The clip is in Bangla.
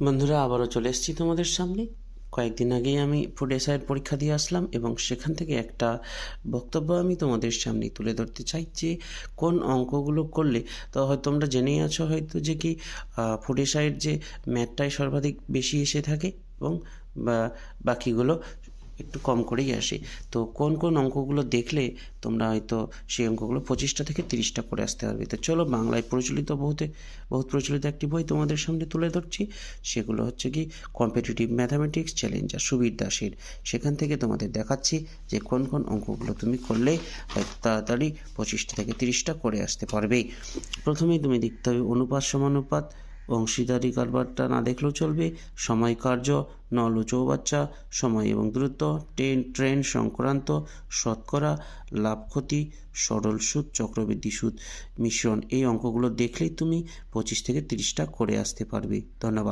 বন্ধুরা, আবারও চলে এসেছি তোমাদের সামনে। কয়েকদিন আগেই আমি ফুড এসআইয়ের পরীক্ষা দিয়ে আসলাম এবং সেখান থেকে একটা বক্তব্য আমি তোমাদের সামনে তুলে ধরতে চাই যে কোন অঙ্কগুলো করলে, তো হয়তো তোমরা জেনেই আছো হয়তো যে কি ফুড এসআইয়ের যে ম্যাথটাই সর্বাধিক বেশি এসে থাকে এবং বাকিগুলো একটু কম করেই আসে। তো কোন কোন অঙ্কগুলো দেখলে তোমরা হয়তো সেই অঙ্কগুলো 25টা থেকে 30টা করে আসতে পারবে। তো চলো, বাংলায় প্রচলিত বহুত প্রচলিত একটি বই তোমাদের সামনে তুলে ধরছি। সেগুলো হচ্ছে কি কম্পিটিটিভ ম্যাথামেটিক্স চ্যালেঞ্জার সুবীর দাসের। সেখান থেকে তোমাদের দেখাচ্ছি যে কোন কোন অঙ্কগুলো তুমি করলে হয়তো তাড়াতাড়ি 25টা থেকে 30টা করে আসতে পারবে। প্রথমেই তুমি দেখতে হবে অনুপাত সমানুপাত, অংশীদারি কারবারটা না দেখলেও চলবে, সময় কার্য, নল ও চৌবাচ্চা, সময় এবং দূরত্ব, ট্রেন সংক্রান্ত, শতকরা, লাভ ক্ষতি, সরল সুদ, চক্রবৃদ্ধি সুদ মিশ্রণ। এই অঙ্কগুলো দেখলেই তুমি 25 থেকে 30টা করে আসতে পারবে। ধন্যবাদ।